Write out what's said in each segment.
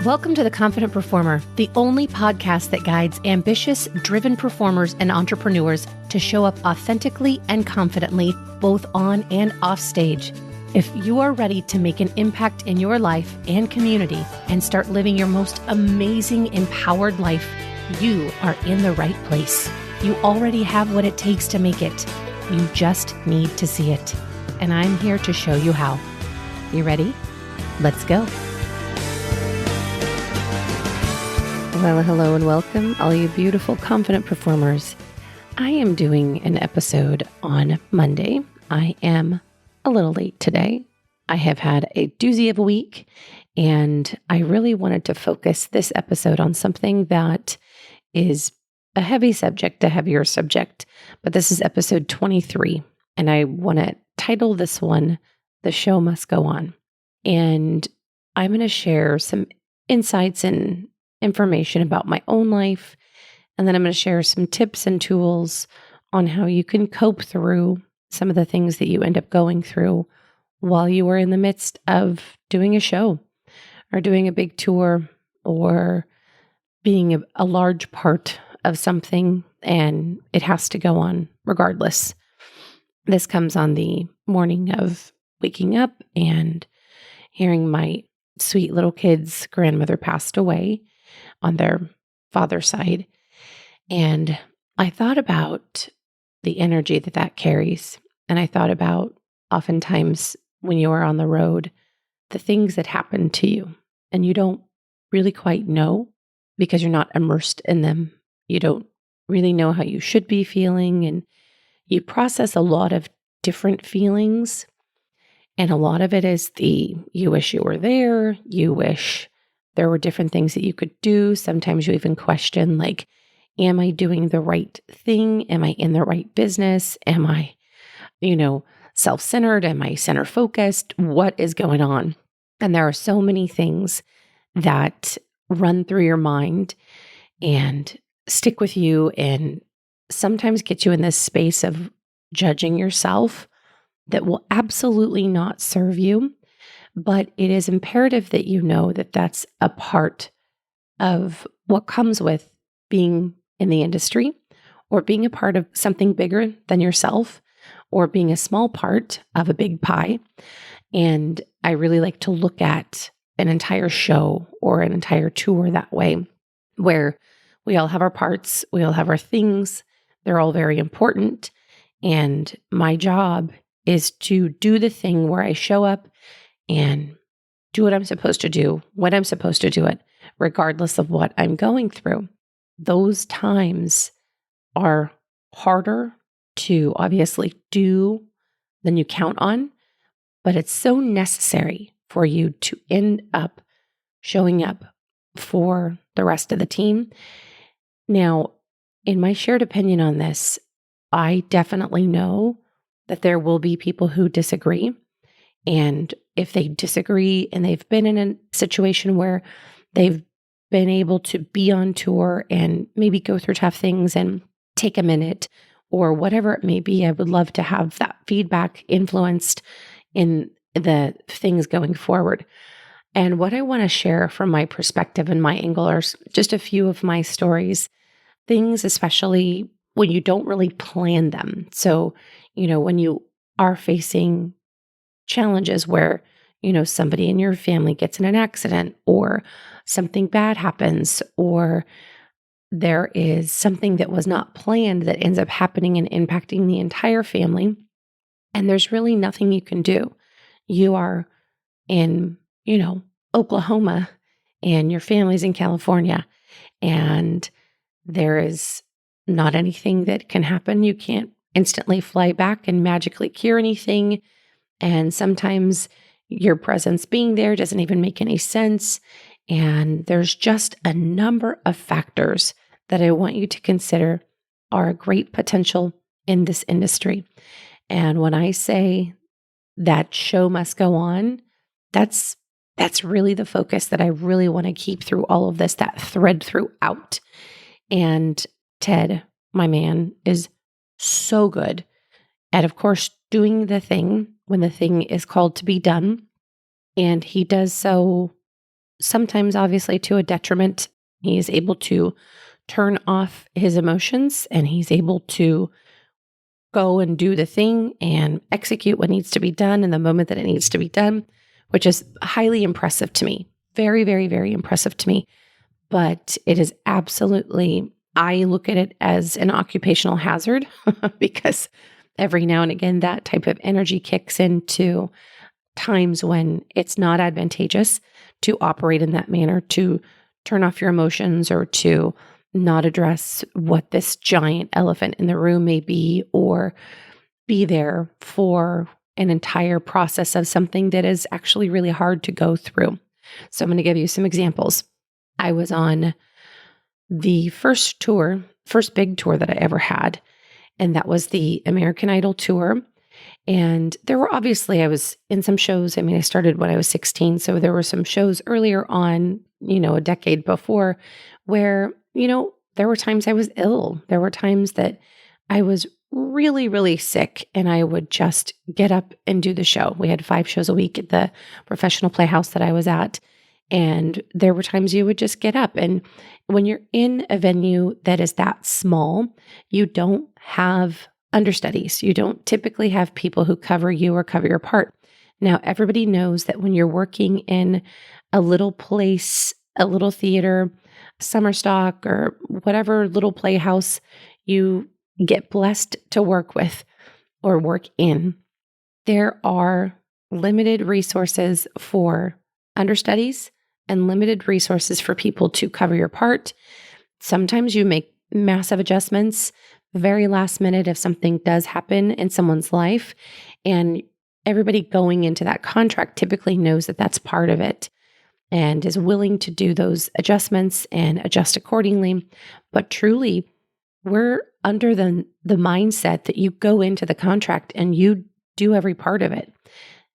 Welcome to The Confident Performer, the only podcast that guides ambitious, driven performers and entrepreneurs to show up authentically and confidently, both on and off stage. If you are ready to make an impact in your life and community and start living your most amazing, empowered life, you are in the right place. You already have what it takes to make it. You just need to see it. And I'm here to show you how. You ready? Let's go. Well, hello and welcome, all you beautiful, confident performers. I am doing an episode on Monday. I am a little late today. I have had a doozy of a week, and I really wanted to focus this episode on something that is a heavy subject, a heavier subject, but this is episode 23, and I want to title this one, The Show Must Go On. And I'm going to share some insights and information about my own life. And then I'm going to share some tips and tools on how you can cope through some of the things that you end up going through while you are in the midst of doing a show or doing a big tour or being a large part of something, and it has to go on regardless. This comes on the morning of waking up and hearing my sweet little kid's grandmother passed away on their father's side. And I thought about the energy that that carries. And I thought about oftentimes when you are on the road, the things that happen to you and you don't really quite know because you're not immersed in them. You don't really know how you should be feeling, and you process a lot of different feelings. And a lot of it is you wish you were there, you wish there were different things that you could do. Sometimes you even question, like, am I doing the right thing? Am I in the right business? Am I, self-centered? Am I center-focused? What is going on? And there are so many things that run through your mind and stick with you and sometimes get you in this space of judging yourself that will absolutely not serve you. But it is imperative that you know that that's a part of what comes with being in the industry or being a part of something bigger than yourself or being a small part of a big pie. And I really like to look at an entire show or an entire tour that way, where we all have our parts, we all have our things, they're all very important. And my job is to do the thing where I show up and do what I'm supposed to do, when I'm supposed to do it, regardless of what I'm going through. Those times are harder to obviously do than you count on, but it's so necessary for you to end up showing up for the rest of the team. Now, in my shared opinion on this, I definitely know that there will be people who disagree. And if they disagree and they've been in a situation where they've been able to be on tour and maybe go through tough things and take a minute or whatever it may be, I would love to have that feedback influenced in the things going forward. And what I want to share from my perspective and my angle are just a few of my stories, things especially when you don't really plan them. So, when you are facing challenges where, somebody in your family gets in an accident or something bad happens or there is something that was not planned that ends up happening and impacting the entire family. And there's really nothing you can do. You are in, Oklahoma and your family's in California, and there is not anything that can happen. You can't instantly fly back and magically cure anything. And sometimes your presence being there doesn't even make any sense. And there's just a number of factors that I want you to consider are a great potential in this industry. And when I say that show must go on, that's really the focus that I really want to keep through all of this, that thread throughout. And Ted, my man, is so good at, of course, doing the thing when the thing is called to be done. And he does so sometimes obviously to a detriment. He is able to turn off his emotions and he's able to go and do the thing and execute what needs to be done in the moment that it needs to be done, which is highly impressive to me. Very, very, very impressive to me. But it is absolutely, I look at it as an occupational hazard because every now and again, that type of energy kicks into times when it's not advantageous to operate in that manner, to turn off your emotions or to not address what this giant elephant in the room may be, or be there for an entire process of something that is actually really hard to go through. So I'm going to give you some examples. I was on the first big tour that I ever had, and that was the American Idol tour. And there were obviously, I was in some shows. I mean, I started when I was 16. So there were some shows earlier on, a decade before where, there were times I was ill. There were times that I was really, really sick and I would just get up and do the show. We had 5 shows a week at the professional playhouse that I was at. And there were times you would just get up. And when you're in a venue that is that small, you don't have understudies. You don't typically have people who cover you or cover your part. Now, everybody knows that when you're working in a little place, a little theater, summer stock, or whatever little playhouse you get blessed to work with or work in, there are limited resources for understudies and limited resources for people to cover your part. Sometimes you make massive adjustments very last minute if something does happen in someone's life, and everybody going into that contract typically knows that that's part of it and is willing to do those adjustments and adjust accordingly. But truly, we're under the mindset that you go into the contract and you do every part of it.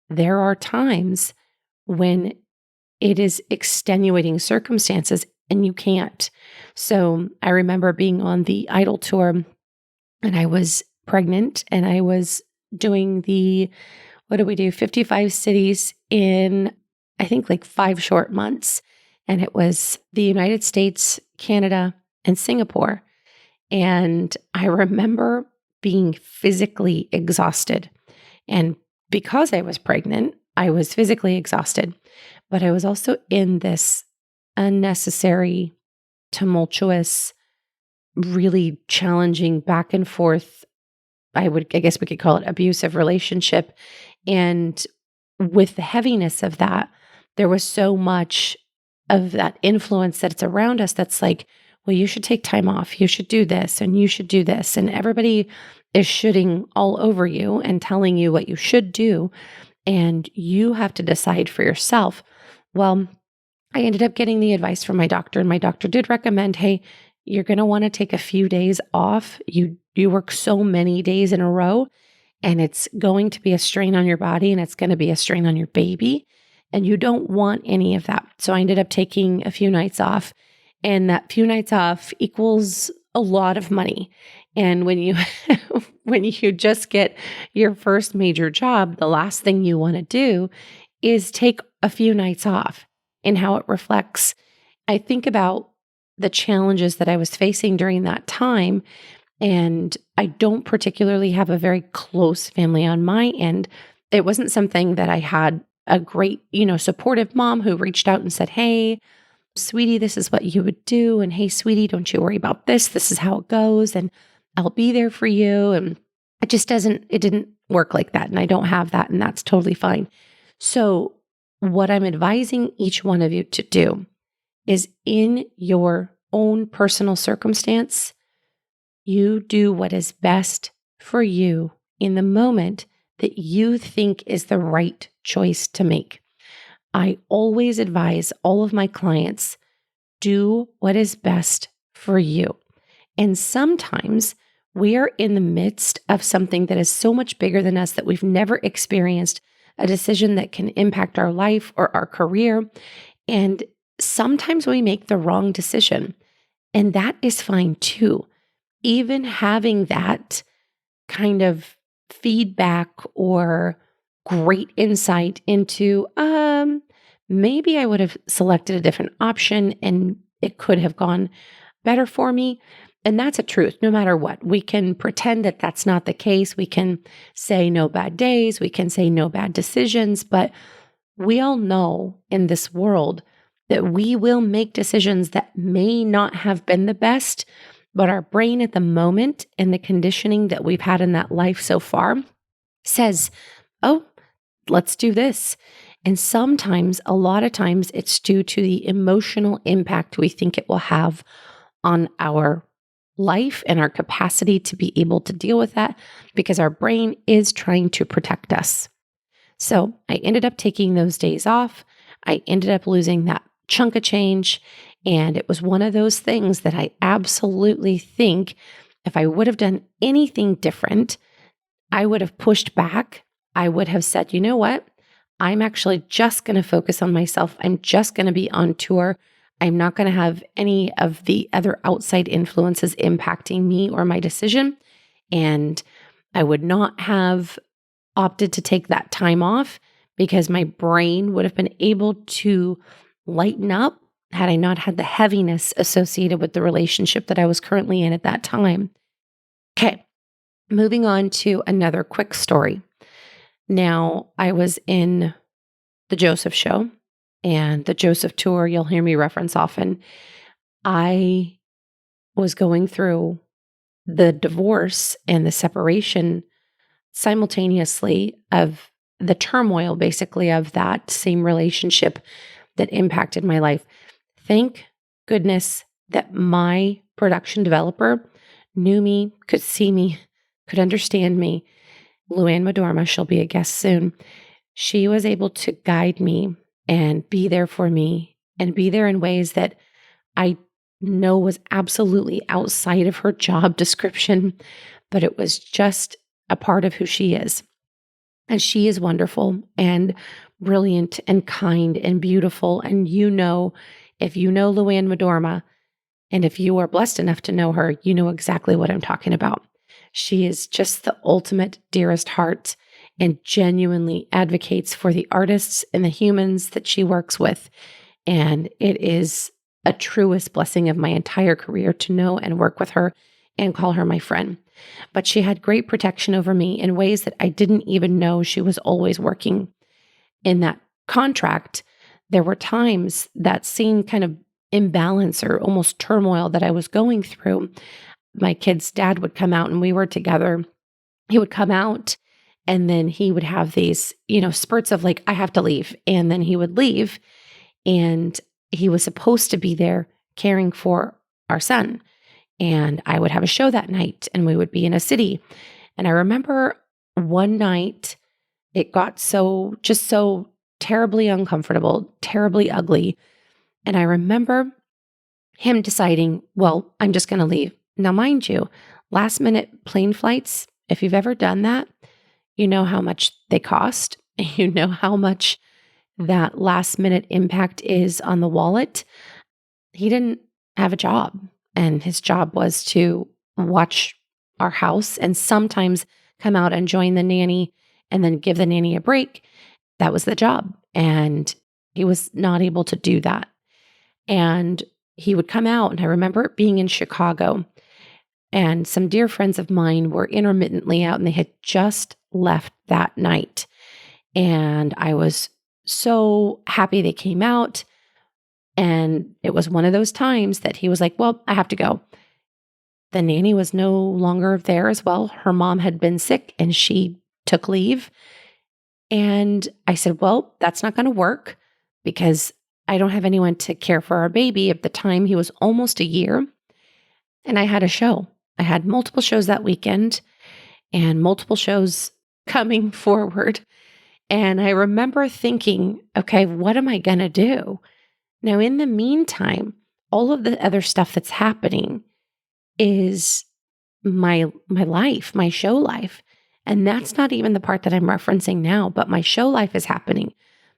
There are times when it is extenuating circumstances and you can't. So I remember being on the Idol tour and I was pregnant and I was doing 55 cities in, I think, like 5 short months. And it was the United States, Canada, and Singapore. And I remember being physically exhausted. And because I was pregnant, I was physically exhausted, but I was also in this unnecessary, tumultuous, really challenging back and forth, I guess we could call it abusive relationship. And with the heaviness of that, there was so much of that influence that's around us that's like, well, you should take time off. You should do this and you should do this. And everybody is shooting all over you and telling you what you should do. And you have to decide for yourself. Well, I ended up getting the advice from my doctor, and my doctor did recommend, hey, you're going to want to take a few days off. You work so many days in a row, and it's going to be a strain on your body and it's going to be a strain on your baby. And you don't want any of that. So I ended up taking a few nights off, and that few nights off equals a lot of money. And when you when you just get your first major job, the last thing you want to do is take a few nights off. And how it reflects, I think about the challenges that I was facing during that time. And I don't particularly have a very close family on my end. It wasn't something that I had a great, supportive mom who reached out and said, hey, sweetie, this is what you would do. And hey, sweetie, don't you worry about this. This is how it goes. And I'll be there for you. And it didn't work like that. And I don't have that. And that's totally fine. So what I'm advising each one of you to do is, in your own personal circumstance, you do what is best for you in the moment that you think is the right choice to make. I always advise all of my clients, do what is best for you. And sometimes we are in the midst of something that is so much bigger than us that we've never experienced, a decision that can impact our life or our career. And sometimes we make the wrong decision, and that is fine too. Even having that kind of feedback or great insight into, maybe I would have selected a different option and it could have gone better for me. And that's a truth, no matter what. We can pretend that that's not the case. We can say no bad days. We can say no bad decisions. But we all know in this world that we will make decisions that may not have been the best, but our brain at the moment and the conditioning that we've had in that life so far says, oh, let's do this. And sometimes, a lot of times, it's due to the emotional impact we think it will have on our life and our capacity to be able to deal with that because our brain is trying to protect us. So I ended up taking those days off. I ended up losing that chunk of change. And it was one of those things that I absolutely think if I would have done anything different, I would have pushed back. I would have said, you know what? I'm actually just going to focus on myself. I'm just going to be on tour. I'm not going to have any of the other outside influences impacting me or my decision. And I would not have opted to take that time off because my brain would have been able to lighten up had I not had the heaviness associated with the relationship that I was currently in at that time. Okay, moving on to another quick story. Now, I was in the Joseph show and the Joseph tour, you'll hear me reference often. I was going through the divorce and the separation simultaneously of the turmoil, basically, of that same relationship that impacted my life. Thank goodness that my production developer knew me, could see me, could understand me. Luann Madorma, she'll be a guest soon. She was able to guide me and be there for me and be there in ways that I know was absolutely outside of her job description, but it was just a part of who she is. And she is wonderful and brilliant and kind and beautiful. And if you know Luann Madorma, and if you are blessed enough to know her, you know exactly what I'm talking about. She is just the ultimate dearest heart and genuinely advocates for the artists and the humans that she works with. And it is a truest blessing of my entire career to know and work with her and call her my friend. But she had great protection over me in ways that I didn't even know she was always working. In that contract, there were times that same kind of imbalance or almost turmoil that I was going through. My kid's dad would come out and we were together. He would come out and then he would have these, spurts of like, I have to leave. And then he would leave and he was supposed to be there caring for our son. And I would have a show that night and we would be in a city. And I remember one night it got so terribly uncomfortable, terribly ugly. And I remember him deciding, well, I'm just going to leave. Now, mind you, last minute plane flights, if you've ever done that, you know how much they cost. You know how much that last minute impact is on the wallet. He didn't have a job, and his job was to watch our house and sometimes come out and join the nanny and then give the nanny a break. That was the job. And he was not able to do that. And he would come out, and I remember being in Chicago, and some dear friends of mine were intermittently out, and they had just left that night. And I was so happy they came out. And it was one of those times that he was like, well, I have to go. The nanny was no longer there as well. Her mom had been sick and she took leave. And I said, well, that's not going to work because I don't have anyone to care for our baby. At the time, he was almost a year. And I had a show. I had multiple shows that weekend and multiple shows coming forward. And I remember thinking, okay, what am I going to do? Now, in the meantime, all of the other stuff that's happening is my life, my show life. And that's not even the part that I'm referencing now, but my show life is happening.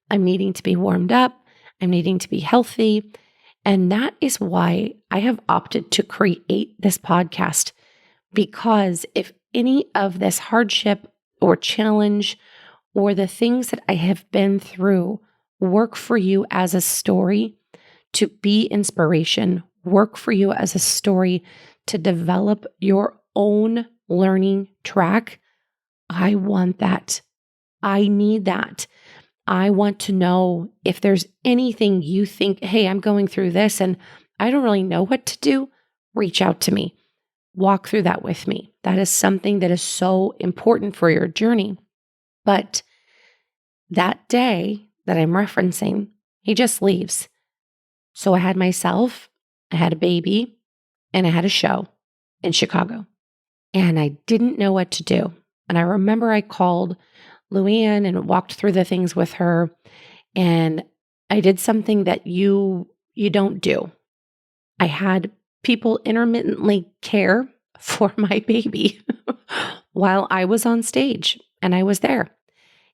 I'm needing to be warmed up. I'm needing to be healthy. And that is why I have opted to create this podcast, because if any of this hardship or challenge or the things that I have been through work for you as a story to be inspiration, work for you as a story to develop your own learning track. I want that. I need that. I want to know if there's anything you think, hey, I'm going through this and I don't really know what to do. Reach out to me. Walk through that with me. That is something that is so important for your journey. But that day that I'm referencing, he just leaves. So I had myself, I had a baby, and I had a show in Chicago. And I didn't know what to do. And I remember I called Luann and walked through the things with her. And I did something that you don't do. I had people intermittently care for my baby while I was on stage and I was there.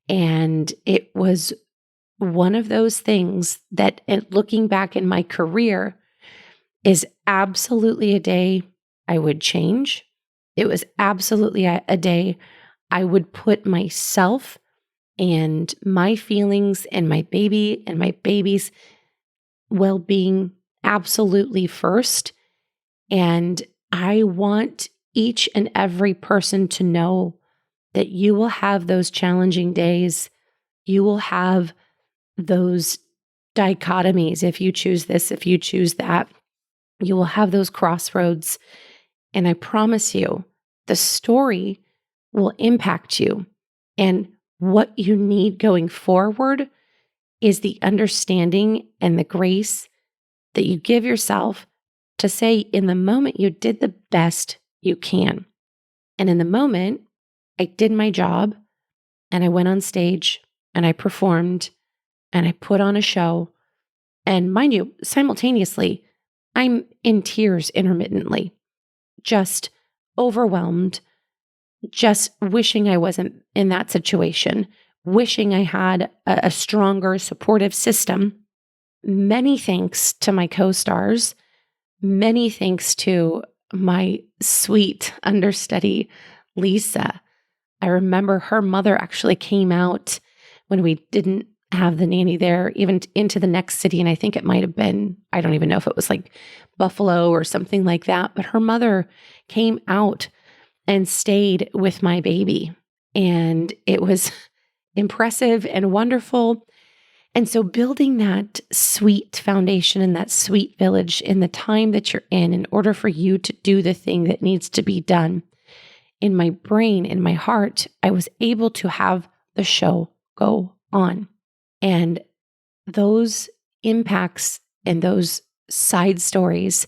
And it was one of those things that, looking back in my career, is absolutely a day I would change. It was absolutely a day I would put myself and my feelings and my baby and my baby's well-being absolutely first. And I want each and every person to know that you will have those challenging days. You will have those dichotomies. If you choose this, if you choose that, you will have those crossroads. And I promise you, the story will impact you. And what you need going forward is the understanding and the grace that you give yourself to say, in the moment, you did the best you can. And in the moment, I did my job and I went on stage and I performed and I put on a show. And mind you, simultaneously, I'm in tears intermittently, just overwhelmed, just wishing I wasn't in that situation, wishing I had a stronger supportive system. Many thanks to my co-stars, many thanks to my sweet understudy, Lisa. I remember her mother actually came out when we didn't have the nanny there, even into the next city. And I think it might have been, I don't even know if it was like Buffalo or something like that, but her mother came out and stayed with my baby. And it was impressive and wonderful. And so building that sweet foundation and that sweet village in the time that you're in order for you to do the thing that needs to be done, in my brain, in my heart, I was able to have the show go on. And those impacts and those side stories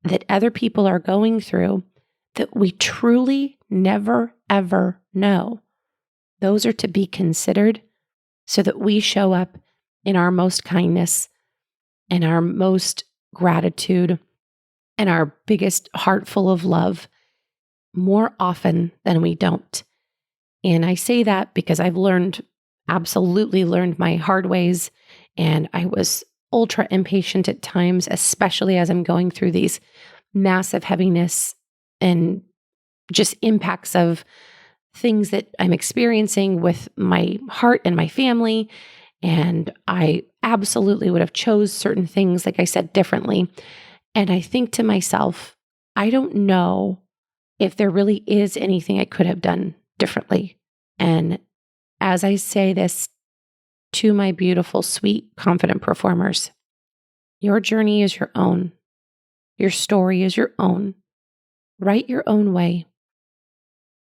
that other people are going through that we truly never, ever know, those are to be considered so that we show up in our most kindness and our most gratitude and our biggest heart full of love more often than we don't. And I say that because I've absolutely learned my hard ways. And I was ultra impatient at times, especially as I'm going through these massive heaviness and just impacts of things that I'm experiencing with my heart and my family. And I absolutely would have chose certain things, like I said, differently. And I think to myself, I don't know if there really is anything I could have done differently. And as I say this to my beautiful, sweet, confident performers, your journey is your own. Your story is your own. Write your own way.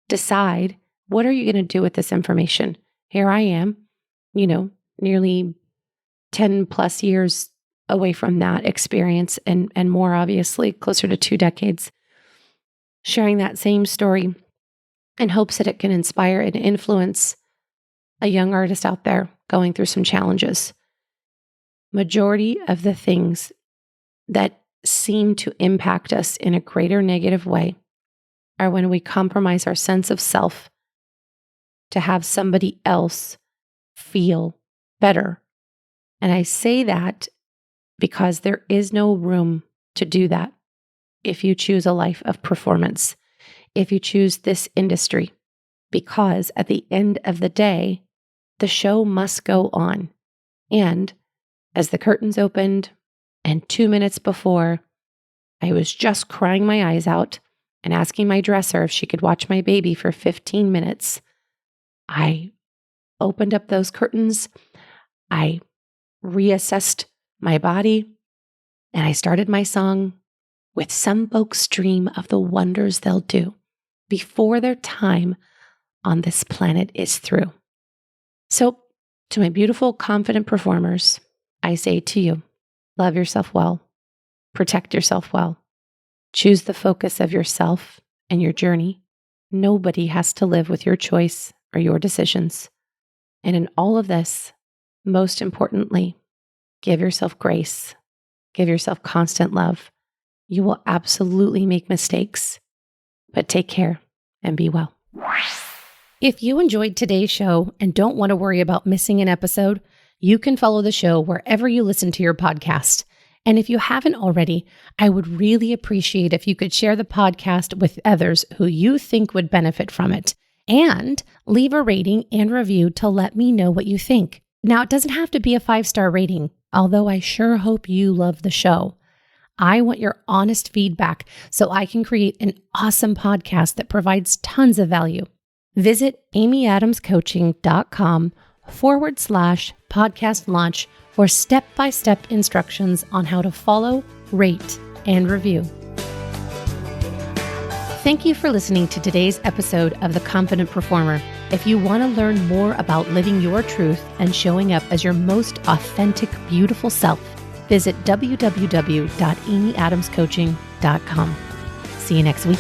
Decide, what are you going to do with this information? Here I am, nearly 10 plus years away from that experience and more, obviously, closer to 2 decades, sharing that same story in hopes that it can inspire and influence a young artist out there going through some challenges. Majority of the things that seem to impact us in a greater negative way are when we compromise our sense of self to have somebody else feel better. And I say that because there is no room to do that if you choose a life of performance, if you choose this industry, because at the end of the day, the show must go on. And as the curtains opened, and 2 minutes before, I was just crying my eyes out and asking my dresser if she could watch my baby for 15 minutes, I opened up those curtains, I reassessed my body, and I started my song, "With some folks dream of the wonders they'll do before their time on this planet is through." So, to my beautiful, confident performers, I say to you, love yourself well, protect yourself well, choose the focus of yourself and your journey. Nobody has to live with your choice or your decisions. And in all of this, most importantly, give yourself grace, give yourself constant love. You will absolutely make mistakes, but take care and be well. If you enjoyed today's show and don't want to worry about missing an episode, you can follow the show wherever you listen to your podcast. And if you haven't already, I would really appreciate if you could share the podcast with others who you think would benefit from it. And leave a rating and review to let me know what you think. Now, it doesn't have to be a 5-star rating, although I sure hope you love the show. I want your honest feedback so I can create an awesome podcast that provides tons of value. Visit amyadamscoaching.com/podcast launch for step-by-step instructions on how to follow, rate, and review. Thank you for listening to today's episode of The Confident Performer. If you want to learn more about living your truth and showing up as your most authentic, beautiful self, visit www.amyadamscoaching.com. See you next week.